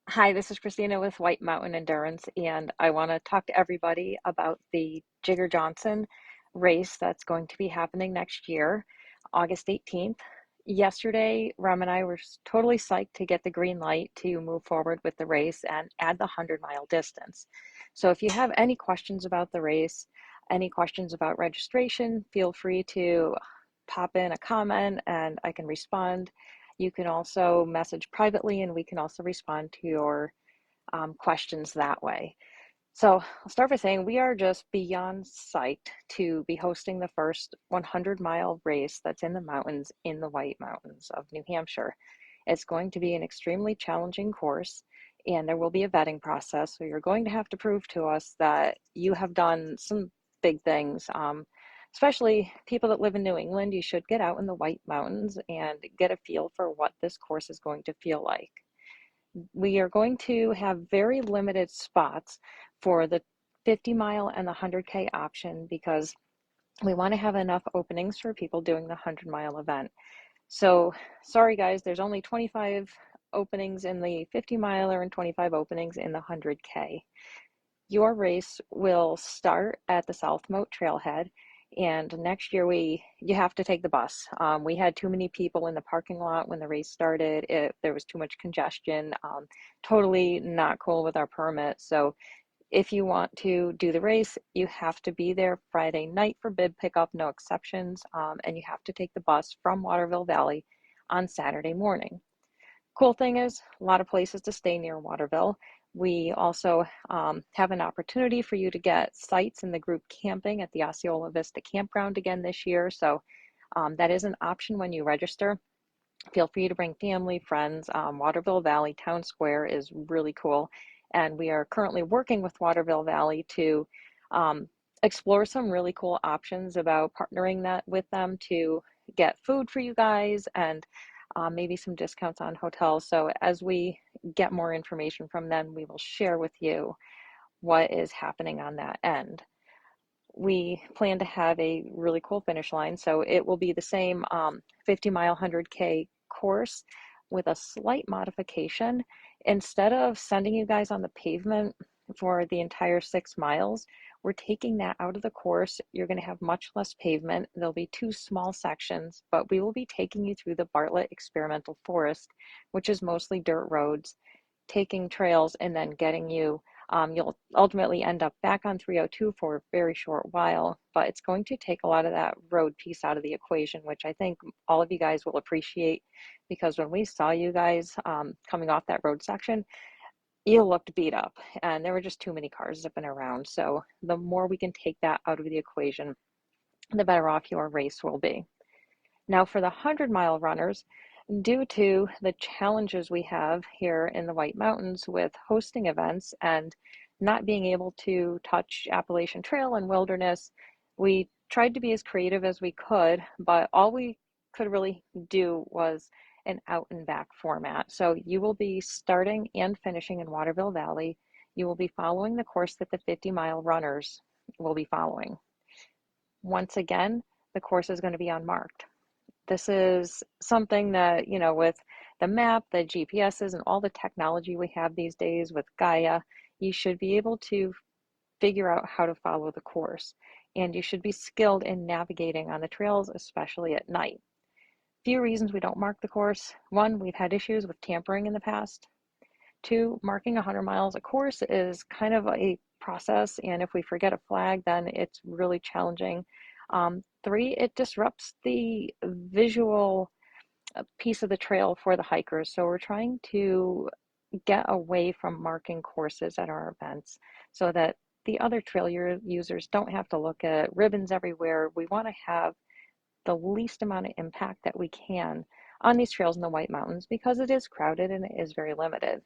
Hi, this is Christina with White Mountain Endurance, and I want to talk to everybody about the Jigger Johnson race that's going to be happening next year, August 18th. Yesterday, Ram and I were totally psyched to get the green light to move forward with the race and add the 100-mile distance. So if you have any questions about the race, any questions about registration, feel free to pop in a comment and I can respond. You can also message privately and we can also respond to your questions that way. So I'll start by saying we are just beyond psyched to be hosting the first 100-mile race that's in the mountains in the White Mountains of New Hampshire. It's going to be an extremely challenging course and there will be a vetting process. So you're going to have to prove to us that you have done some big things. Especially people that live in New England, you should get out in the White Mountains and get a feel for what this course is going to feel like. We are going to have very limited spots for the 50-mile and the 100K option because we want to have enough openings for people doing the 100-mile event. So sorry guys, there's only 25 openings in the 50-miler and 25 openings in the 100K. Your race will start at the South Moat Trailhead, and next year you have to take the bus. We had too many people in the parking lot when the race started. There was too much congestion. Totally not cool with our permit. So if you want to do the race, you have to be there Friday night for bib pickup, no exceptions, and you have to take the bus from Waterville Valley on Saturday morning. Cool thing is, a lot of places to stay near Waterville. We also have an opportunity for you to get sites in the group camping at the Osceola Vista Campground again this year. So that is an option when you register. Feel free to bring family, friends. Waterville Valley Town Square is really cool. And we are currently working with Waterville Valley to explore some really cool options about partnering with them to get food for you guys and maybe some discounts on hotels. So as we get more information from them, we will share with you what is happening on that end. We plan to have a really cool finish line. So it will be the same 50-mile 100K course with a slight modification. Instead of sending you guys on the pavement for the entire 6 miles, we're taking that out of the course. You're going to have much less pavement. There'll be 2 small sections, but we will be taking you through the Bartlett Experimental Forest, which is mostly dirt roads, taking trails, and then getting you. You'll ultimately end up back on 302 for a very short while, but it's going to take a lot of that road piece out of the equation, which I think all of you guys will appreciate, because when we saw you guys coming off that road section, you looked beat up and there were just too many cars zipping around. So the more we can take that out of the equation, the better off your race will be. Now for the 100-mile runners, due to the challenges we have here in the White Mountains with hosting events and not being able to touch Appalachian Trail and wilderness, we tried to be as creative as we could, but all we could really do was an out and back format. So you will be starting and finishing in Waterville Valley. You will be following the course that the 50-mile runners will be following. Once again, the course is going to be unmarked. This is something that, with the map, the GPSs, and all the technology we have these days with Gaia, you should be able to figure out how to follow the course. And you should be skilled in navigating on the trails, especially at night. Few reasons we don't mark the course. 1, we've had issues with tampering in the past. 2, marking 100 miles a course is kind of a process, and if we forget a flag, then it's really challenging. 3, it disrupts the visual piece of the trail for the hikers. So we're trying to get away from marking courses at our events so that the other trail users don't have to look at ribbons everywhere. We want to have the least amount of impact that we can on these trails in the White Mountains because it is crowded and it is very limited.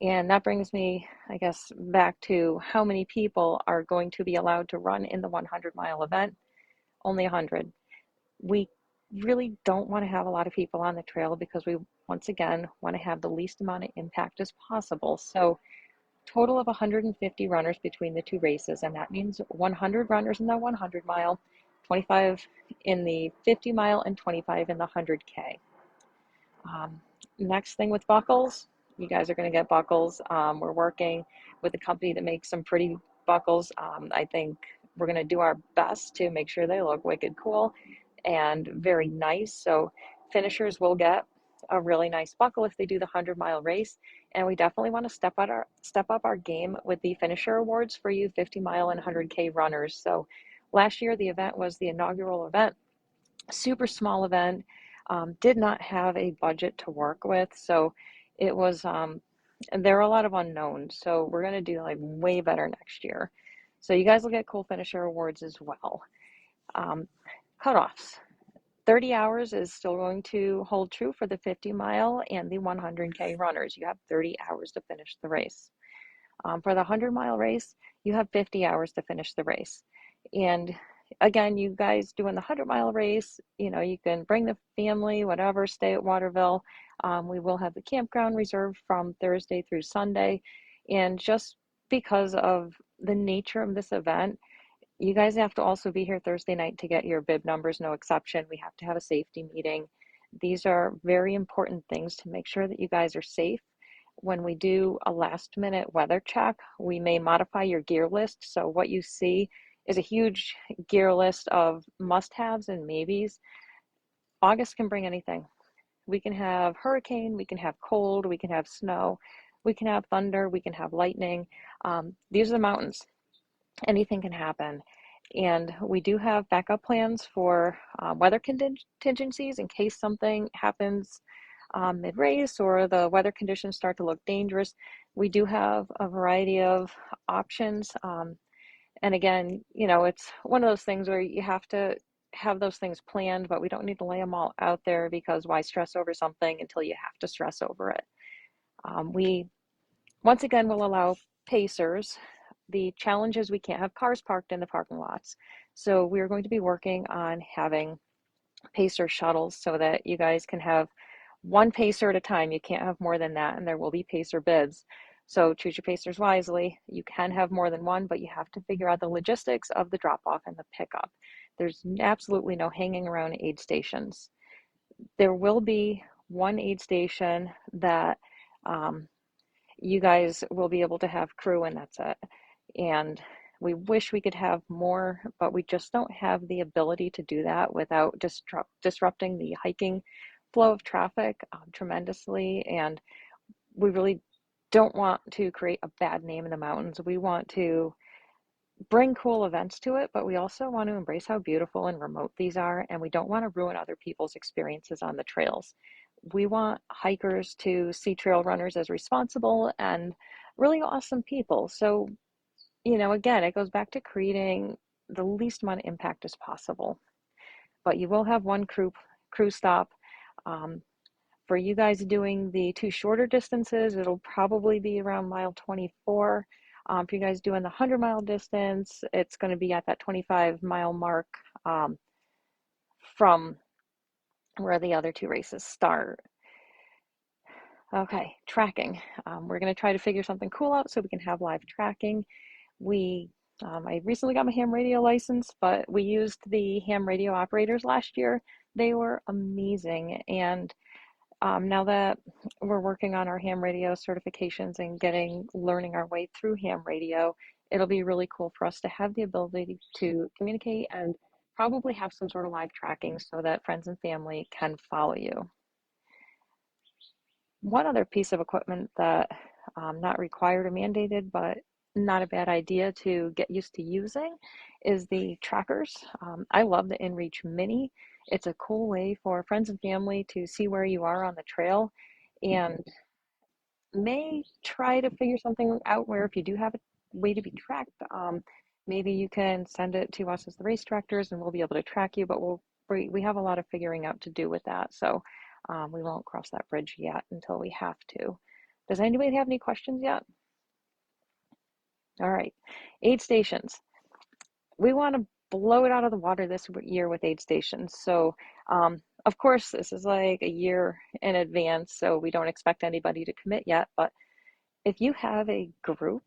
And that brings me, I guess, back to how many people are going to be allowed to run in the 100-mile event. Only 100. We really don't want to have a lot of people on the trail because we, once again, want to have the least amount of impact as possible. So total of 150 runners between the 2 races, and that means 100 runners in the 100-mile, 25 in the 50-mile, and 25 in the 100K. Next thing with buckles, You guys are going to get buckles. We're working with a company that makes some pretty buckles. I think we're going to do our best to make sure they look wicked cool and very nice. So finishers will get a really nice buckle if they do the 100-mile race. And we definitely want to step up our game with the finisher awards for you 50-mile and 100K runners. So last year the event was the inaugural event, super small event, did not have a budget to work with. So it was, there are a lot of unknowns. So we're going to do like way better next year. So you guys will get cool finisher awards as well. Cutoffs. 30 hours is still going to hold true for the 50-mile and the 100K runners. You have 30 hours to finish the race. For the 100-mile race, you have 50 hours to finish the race. And again, you guys doing the 100-mile race, you know, you can bring the family, whatever, stay at Waterville. We will have the campground reserved from Thursday through Sunday. And just because of the nature of this event, you guys have to also be here Thursday night to get your bib numbers, no exception. We have to have a safety meeting. These are very important things to make sure that you guys are safe. When we do a last minute weather check, we may modify your gear list. So what you see is a huge gear list of must-haves and maybes. August can bring anything. We can have hurricane, we can have cold, we can have snow, we can have thunder, we can have lightning. These are the mountains. Anything can happen. And we do have backup plans for weather contingencies in case something happens mid-race or the weather conditions start to look dangerous. We do have a variety of options. And again, you know, it's one of those things where you have to have those things planned, but we don't need to lay them all out there because why stress over something until you have to stress over it. We, once again, will allow pacers. The challenge is we can't have cars parked in the parking lots. So we're going to be working on having pacer shuttles so that you guys can have one pacer at a time. You can't have more than that, and there will be pacer bids. So choose your pacers wisely. You can have more than one, but you have to figure out the logistics of the drop-off and the pickup. There's absolutely no hanging around aid stations. There will be one aid station that you guys will be able to have crew, and that's it. And we wish we could have more, but we just don't have the ability to do that without disrupting the hiking flow of traffic tremendously. And we really don't want to create a bad name in the mountains. We want to bring cool events to it, but we also want to embrace how beautiful and remote these are. And we don't want to ruin other people's experiences on the trails. We want hikers to see trail runners as responsible and really awesome people. So, you know, again, it goes back to creating the least amount of impact as possible. But you will have one crew stop. For you guys doing the two shorter distances, it'll probably be around mile 24. For you guys doing the 100-mile distance, it's going to be at that 25-mile mark from where the other two races start. Okay, tracking. We're going to try to figure something cool out so we can have live tracking. I recently got my ham radio license, but we used the ham radio operators last year. They were amazing. And now that we're working on our ham radio certifications and learning our way through ham radio, it'll be really cool for us to have the ability to communicate and probably have some sort of live tracking so that friends and family can follow you. One other piece of equipment that not required or mandated, but not a bad idea to get used to using is the trackers. I love the InReach Mini. It's a cool way for friends and family to see where you are on the trail, and may try to figure something out where if you do have a way to be tracked, maybe you can send it to us as the race directors and we'll be able to track you, but we have a lot of figuring out to do with that. So we won't cross that bridge yet until we have to. Does anybody have any questions yet? All right, aid stations. We want to blow it out of the water this year with aid stations. So of course, this is like a year in advance, so we don't expect anybody to commit yet. But if you have a group,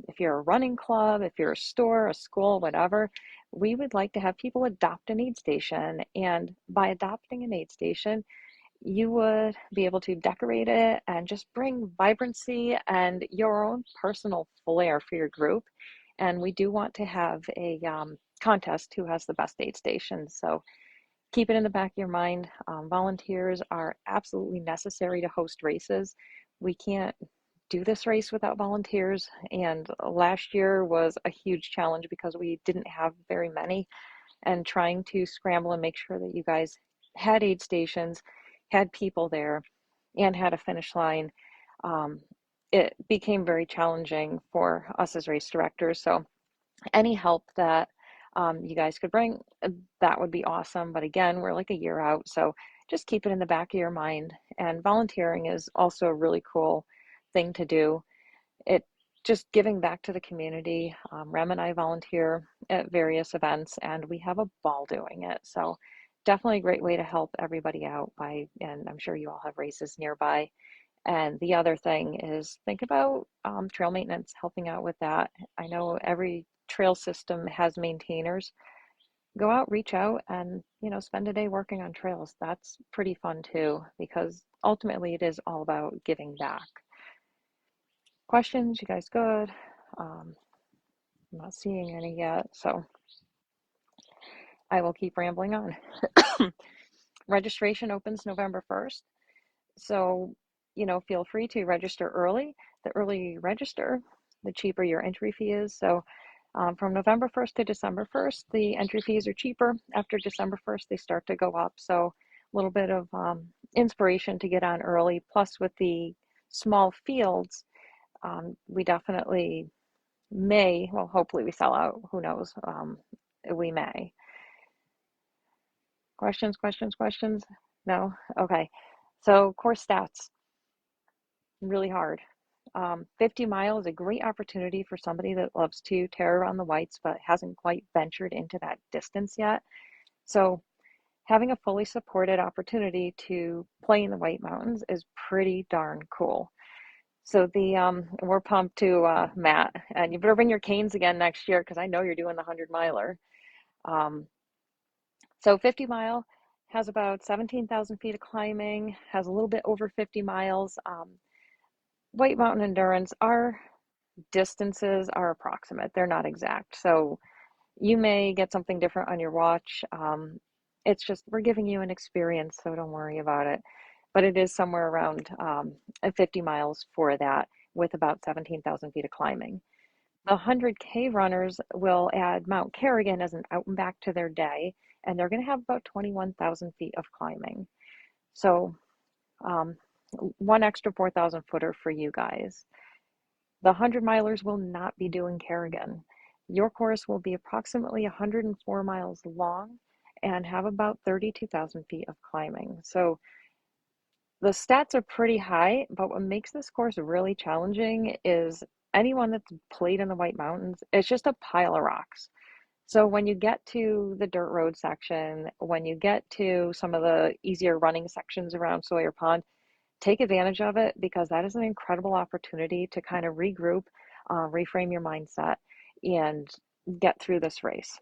if you're a running club, if you're a store, a school, whatever, we would like to have people adopt an aid station. And by adopting an aid station, you would be able to decorate it and just bring vibrancy and your own personal flair for your group. And we do want to have a contest who has the best aid stations. So keep it in the back of your mind. Volunteers are absolutely necessary to host races. We can't do this race without volunteers. And last year was a huge challenge because we didn't have very many, and trying to scramble and make sure that you guys had aid stations, had people there, and had a finish line. Um, it became very challenging for us as race directors. So any help that you guys could bring, that would be awesome. But again, we're like a year out, so just keep it in the back of your mind. And volunteering is also a really cool thing to do. It just giving back to the community. Rem and I volunteer at various events, and we have a ball doing it. So definitely a great way to help everybody out by, and I'm sure you all have races nearby. And the other thing is think about trail maintenance, helping out with that. I know every trail system has maintainers. Go out, reach out, and spend a day working on trails. That's pretty fun too, because ultimately it is all about giving back. Questions? You guys good? I'm not seeing any yet, so I will keep rambling on. Registration opens November 1st. So, feel free to register early. The earlier you register, the cheaper your entry fee is. So, from November 1st to December 1st, the entry fees are cheaper. After December 1st, they start to go up. So, a little bit of inspiration to get on early. Plus, with the small fields, we definitely may, well, hopefully we sell out. Who knows? We may. Questions, questions, questions? No? Okay. So, course stats. Really hard. 50 mile is a great opportunity for somebody that loves to tear around the whites but hasn't quite ventured into that distance yet. So having a fully supported opportunity to play in the White Mountains is pretty darn cool. So we're pumped to Matt, and you better bring your canes again next year because I know you're doing the 100-miler. So 50 mile has about 17,000 feet of climbing, has a little bit over 50 miles. White Mountain Endurance, our distances are approximate. They're not exact. So you may get something different on your watch. It's just we're giving you an experience, so don't worry about it. But it is somewhere around 50 miles for that with about 17,000 feet of climbing. The 100K runners will add Mount Kerrigan as an out and back to their day, and they're going to have about 21,000 feet of climbing. So um, one extra 4,000 footer for you guys. The 100-milers will not be doing Kerrigan. Your course will be approximately 104 miles long and have about 32,000 feet of climbing. So the stats are pretty high, but what makes this course really challenging is anyone that's played in the White Mountains, it's just a pile of rocks. So when you get to the dirt road section, when you get to some of the easier running sections around Sawyer Pond, take advantage of it because that is an incredible opportunity to kind of regroup, reframe your mindset, and get through this race.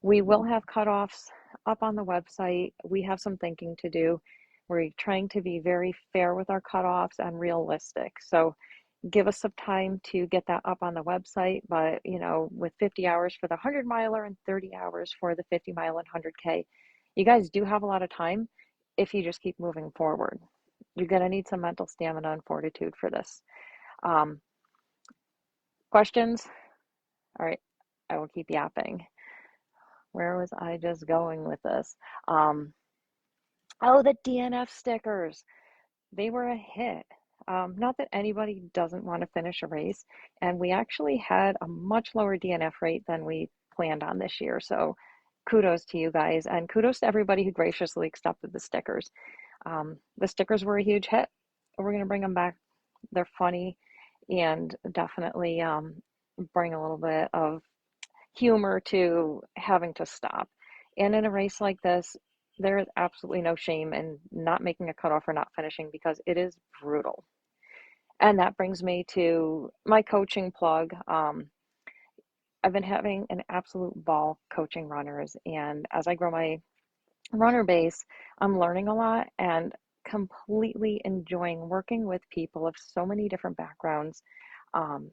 We will have cutoffs up on the website. We have some thinking to do. We're trying to be very fair with our cutoffs and realistic. So give us some time to get that up on the website. But, with 50 hours for the 100-miler and 30 hours for the 50-mile and 100K, you guys do have a lot of time if you just keep moving forward. You're going to need some mental stamina and fortitude for this. Questions? All right, I will keep yapping. Where was I just going with this? Oh, the DNF stickers. They were a hit. Not that anybody doesn't want to finish a race, and we actually had a much lower DNF rate than we planned on this year. So kudos to you guys, and kudos to everybody who graciously accepted the stickers. The stickers were a huge hit. We're going to bring them back. They're funny and definitely bring a little bit of humor to having to stop. And in a race like this, there is absolutely no shame in not making a cutoff or not finishing because it is brutal. And that brings me to my coaching plug. I've been having an absolute ball coaching runners. And as I grow my runner base, I'm learning a lot and completely enjoying working with people of so many different backgrounds. Um,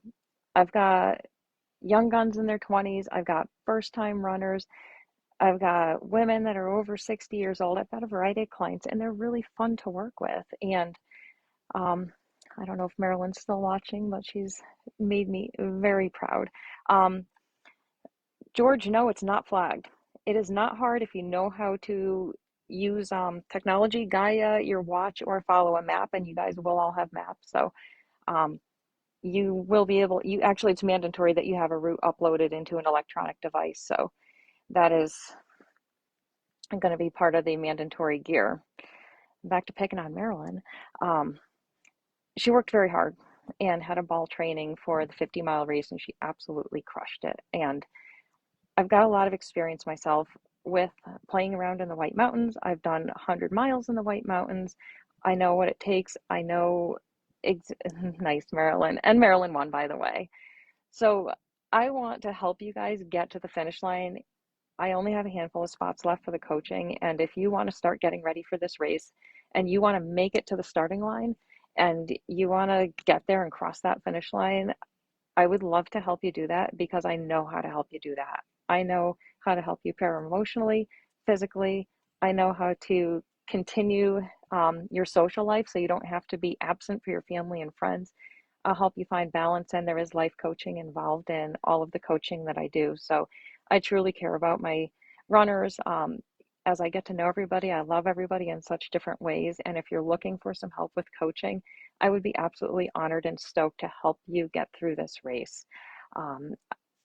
I've got young guns in their 20s, I've got first time runners, I've got women that are over 60 years old. I've got a variety of clients, and they're really fun to work with. And um, I don't know if Marilyn's still watching, but she's made me very proud. Um, George, no, it's not flagged. It is not hard if you know how to use technology, Gaia, your watch, or follow a map, and you guys will all have maps. So um, you will be able, you actually, it's mandatory that you have a route uploaded into an electronic device. So that is going to be part of the mandatory gear. Back to picking on Marilyn. Um, she worked very hard and had a ball training for the 50-mile race, and she absolutely crushed it. And I've got a lot of experience myself with playing around in the White Mountains. I've done 100 miles in the White Mountains. I know what it takes. I know ex- nice Marilyn, and Marilyn won, by the way. So I want to help you guys get to the finish line. I only have a handful of spots left for the coaching, and if you want to start getting ready for this race and you want to make it to the starting line and you want to get there and cross that finish line, I would love to help you do that because I know how to help you do that. I know how to help you pair emotionally, physically. I know how to continue your social life so you don't have to be absent for your family and friends. I'll help you find balance, and there is life coaching involved in all of the coaching that I do. So I truly care about my runners. As I get to know everybody, I love everybody in such different ways. And if you're looking for some help with coaching, I would be absolutely honored and stoked to help you get through this race. Um,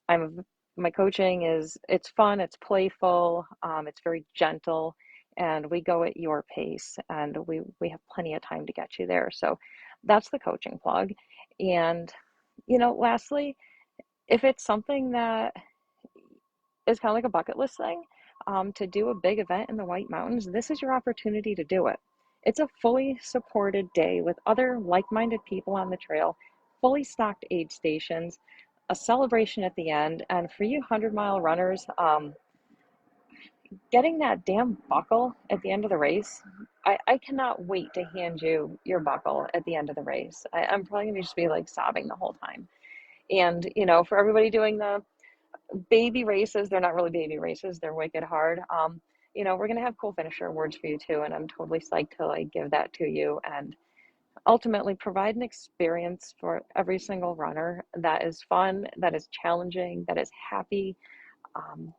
I'm my coaching is it's fun, it's playful, it's very gentle, and we go at your pace, and we have plenty of time to get you there. So that's the coaching plug. And lastly, if it's something that is kind of like a bucket list thing, to do a big event in the White Mountains, this is your opportunity to do it. It's a fully supported day with other like-minded people on the trail, fully stocked aid stations, a celebration at the end, and for you 100-mile runners, getting that damn buckle at the end of the race, I cannot wait to hand you your buckle at the end of the race. I'm probably going to just be like sobbing the whole time. And, for everybody doing the baby races, they're not really baby races, they're wicked hard. We're gonna have cool finisher awards for you too, and I'm totally psyched to like give that to you and ultimately provide an experience for every single runner that is fun, that is challenging, that is happy.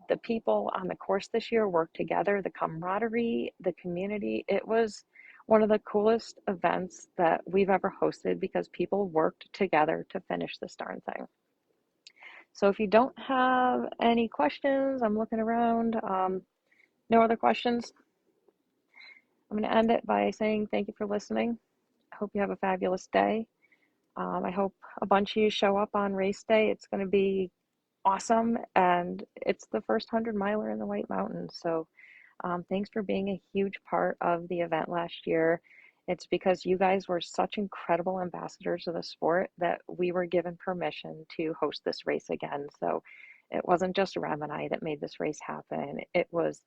The people on the course this year worked together, the camaraderie, the community. It was one of the coolest events that we've ever hosted because people worked together to finish this darn thing. So if you don't have any questions, I'm looking around. No other questions. I'm going to end it by saying thank you for listening. I hope you have a fabulous day. I hope a bunch of you show up on race day. It's going to be awesome, and it's the first 100-miler in the White Mountains. So thanks for being a huge part of the event last year. It's because you guys were such incredible ambassadors of the sport that we were given permission to host this race again. So it wasn't just Rem and I that made this race happen. It was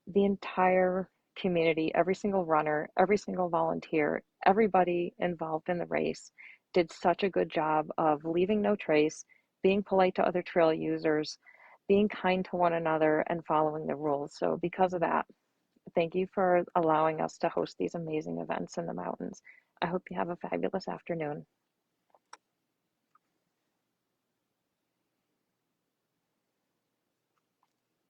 the entire community, every single runner, every single volunteer, everybody involved in the race did such a good job of leaving no trace, being polite to other trail users, being kind to one another, and following the rules. So, because of that, thank you for allowing us to host these amazing events in the mountains. I hope you have a fabulous afternoon.